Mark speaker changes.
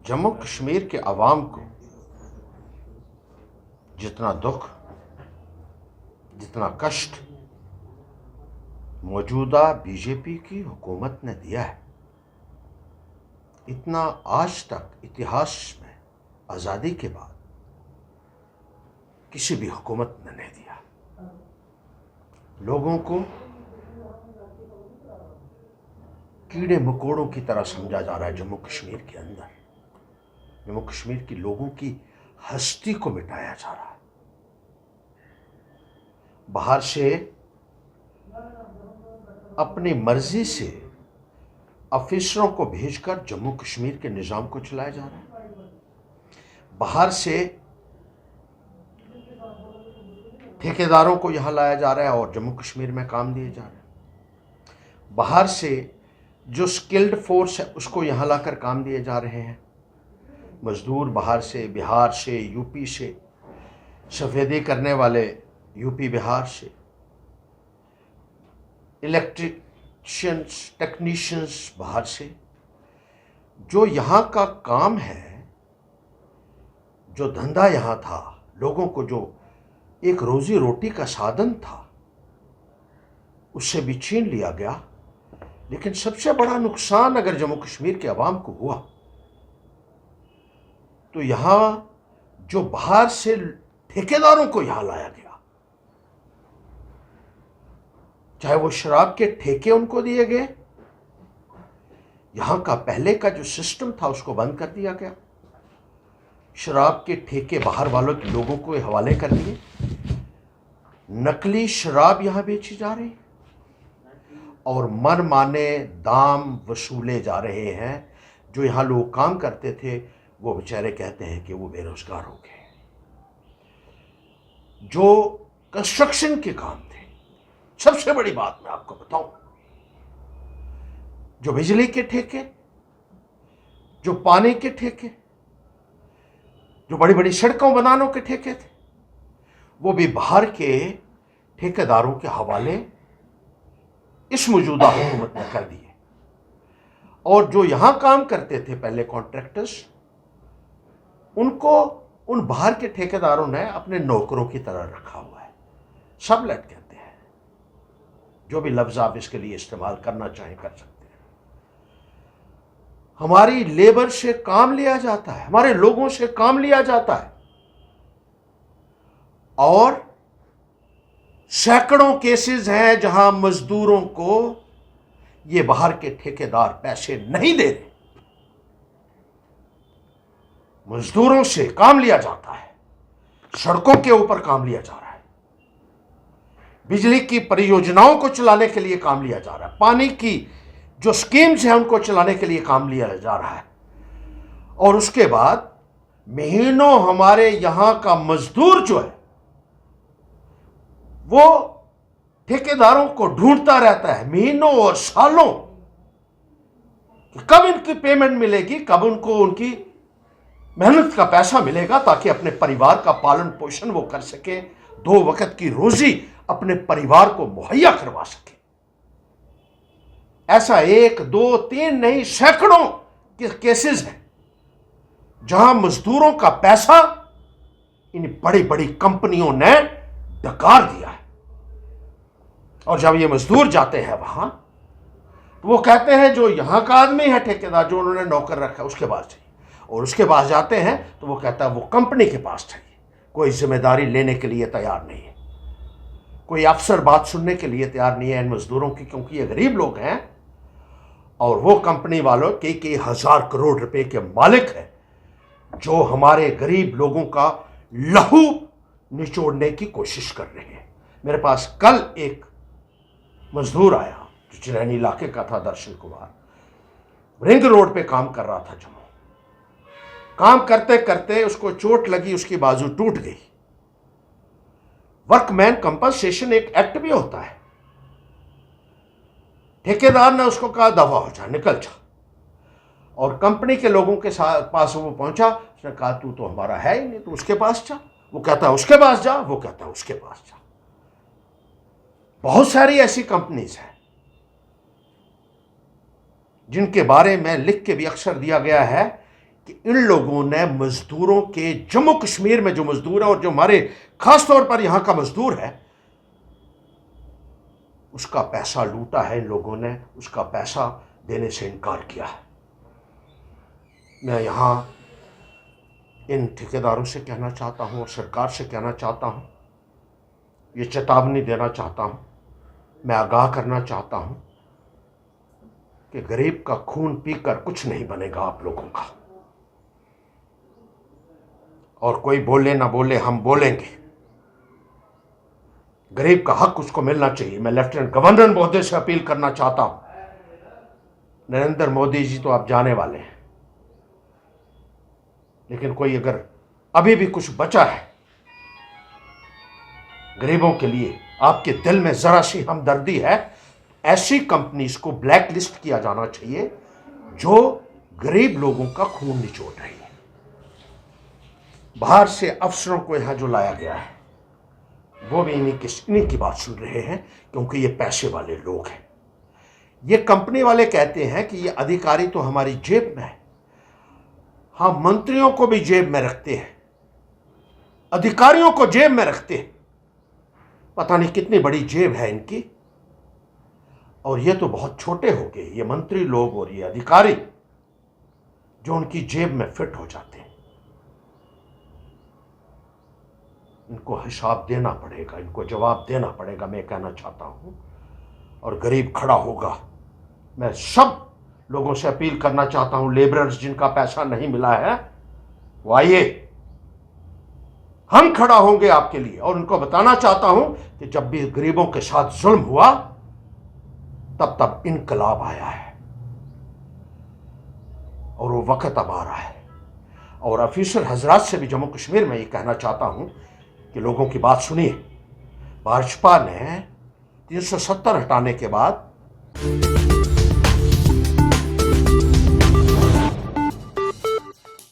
Speaker 1: जम्मू कश्मीर के अवाम को जितना दुख, जितना कष्ट मौजूदा बीजेपी की हुकूमत ने दिया है, इतना आज तक इतिहास में आज़ादी के बाद किसी भी हुकूमत ने नहीं दिया। लोगों को कीड़े मकोड़ों की तरह समझा जा रहा है। जम्मू कश्मीर के अंदर जम्मू कश्मीर के लोगों की हस्ती को मिटाया जा रहा है। बाहर से अपनी मर्जी से अफसरों को भेजकर जम्मू कश्मीर के निज़ाम को चलाया जा रहा है। बाहर से ठेकेदारों को यहाँ लाया जा रहा है और जम्मू कश्मीर में काम दिए जा रहे हैं। बाहर से जो स्किल्ड फोर्स है उसको यहाँ लाकर काम दिए जा रहे हैं। मजदूर बाहर से, बिहार से, यूपी से, सफ़ेदी करने वाले यूपी बिहार से, इलेक्ट्रिशियंस, टेक्नीशियंस बाहर से। जो यहाँ का काम है, जो धंधा यहाँ था, लोगों को जो एक रोजी रोटी का साधन था, उससे भी छीन लिया गया। लेकिन सबसे बड़ा नुकसान अगर जम्मू कश्मीर के अवाम को हुआ तो यहाँ जो बाहर से ठेकेदारों को यहाँ लाया गया, चाहे वो शराब के ठेके उनको दिए गए, यहाँ का पहले का जो सिस्टम था उसको बंद कर दिया गया। शराब के ठेके बाहर वालों के लोगों को हवाले कर दिए। नकली शराब यहाँ बेची जा रही और मनमाने दाम वसूले जा रहे हैं। जो यहाँ लोग काम करते थे वो बेचारे कहते हैं कि वो बेरोजगार हो गए। जो कंस्ट्रक्शन के काम थे, सबसे बड़ी बात मैं आपको बताऊं, जो बिजली के ठेके, जो पानी के ठेके, जो बड़ी बड़ी सड़कों बनाने के ठेके थे, वो भी बाहर के ठेकेदारों के हवाले इस मौजूदा हुकूमत ने कर दिए। और जो यहां काम करते थे पहले कॉन्ट्रैक्टर्स, उनको उन बाहर के ठेकेदारों ने अपने नौकरों की तरह रखा हुआ है। सबलेट कहते हैं, जो भी लफ्ज आप इसके लिए इस्तेमाल करना चाहें कर सकते हैं। हमारी लेबर से काम लिया जाता है, हमारे लोगों से काम लिया जाता है और सैकड़ों केसेस हैं जहां मजदूरों को ये बाहर के ठेकेदार पैसे नहीं दे रहे। मजदूरों से काम लिया जाता है, सड़कों के ऊपर काम लिया जा रहा है, बिजली की परियोजनाओं को चलाने के लिए काम लिया जा रहा है, पानी की जो स्कीम्स हैं उनको चलाने के लिए काम लिया जा रहा है। और उसके बाद महीनों हमारे यहां का मजदूर जो है वो ठेकेदारों को ढूंढता रहता है महीनों और सालों कि कब इनकी पेमेंट मिलेगी, कब उनको उनकी मेहनत का पैसा मिलेगा, ताकि अपने परिवार का पालन पोषण वो कर सके, 2 वक्त की रोजी अपने परिवार को मुहैया करवा सके। ऐसा 1, 2, 3 नहीं, सैकड़ों के केसेस हैं जहां मजदूरों का पैसा इन बड़ी बड़ी कंपनियों ने डकार दिया है। और जब ये मजदूर जाते हैं वहां तो वो कहते हैं जो यहां का आदमी है ठेकेदार, जो उन्होंने नौकर रखा है, उसके पास चाहिए। और उसके पास जाते हैं तो वो कहता है वो कंपनी के पास चाहिए। कोई जिम्मेदारी लेने के लिए तैयार नहीं है, कोई अफसर बात सुनने के लिए तैयार नहीं है इन मजदूरों की, क्योंकि ये गरीब लोग हैं और वो कंपनी वालों कई हजार करोड़ रुपए के मालिक हैं, जो हमारे गरीब लोगों का लहू निचोड़ने की कोशिश कर रहे हैं। मेरे पास कल एक मजदूर आया जो चिरैनी इलाके का था, दर्शन कुमार, रिंग रोड पे काम कर रहा था जम्मू। काम करते करते उसको चोट लगी, उसकी बाजू टूट गई। वर्कमैन कंपनसेशन एक एक्ट भी होता है। ठेकेदार ने उसको कहा दफा हो जा, निकल जा। और कंपनी के लोगों के पास वो पहुंचा, उसने कहा तू तो हमारा है ही नहीं, तू उसके पास जा। वो कहता है उसके पास जा, वो कहता है उसके पास जा। बहुत सारी ऐसी कंपनीज हैं जिनके बारे में लिख के भी अक्सर दिया गया है कि इन लोगों ने मजदूरों के, जम्मू कश्मीर में जो मजदूर है और जो हमारे खास तौर पर यहां का मजदूर है, उसका पैसा लूटा है इन लोगों ने, उसका पैसा देने से इनकार किया है। मैं यहां इन ठेकेदारों से कहना चाहता हूं और सरकार से कहना चाहता हूं, ये चेतावनी देना चाहता हूं, मैं आगाह करना चाहता हूं कि गरीब का खून पीकर कुछ नहीं बनेगा आप लोगों का। और कोई बोले ना बोले, हम बोलेंगे। गरीब का हक उसको मिलना चाहिए। मैं लेफ्टिनेंट गवर्नर महोदय से अपील करना चाहता हूं, नरेंद्र मोदी जी तो आप जाने वाले हैं, लेकिन कोई अगर अभी भी कुछ बचा है गरीबों के लिए, आपके दिल में जरा सी हमदर्दी है, ऐसी कंपनीज को ब्लैक लिस्ट किया जाना चाहिए जो गरीब लोगों का खून निचोड़ रही है। बाहर से अफसरों को यहां जो लाया गया है वो भी इन्हीं की बात सुन रहे हैं, क्योंकि ये पैसे वाले लोग हैं। ये कंपनी वाले कहते हैं कि ये अधिकारी तो हमारी जेब में है। हाँ, मंत्रियों को भी जेब में रखते हैं, अधिकारियों को जेब में रखते हैं। पता नहीं कितनी बड़ी जेब है इनकी। और ये तो बहुत छोटे हो गए ये मंत्री लोग और ये अधिकारी जो उनकी जेब में फिट हो जाते हैं। इनको हिसाब देना पड़ेगा, इनको जवाब देना पड़ेगा, मैं कहना चाहता हूं। और गरीब खड़ा होगा। मैं सब लोगों से अपील करना चाहता हूं, लेबरर्स जिनका पैसा नहीं मिला है वो आइए, हम खड़ा होंगे आपके लिए। और उनको बताना चाहता हूं कि जब भी गरीबों के साथ जुल्म हुआ तब तब इनकलाब आया है और वो वक्त अब आ रहा है। और ऑफिसर हजरात से भी जम्मू कश्मीर में ये कहना चाहता हूं कि लोगों की बात सुनिए। भाजपा ने 370 हटाने के बाद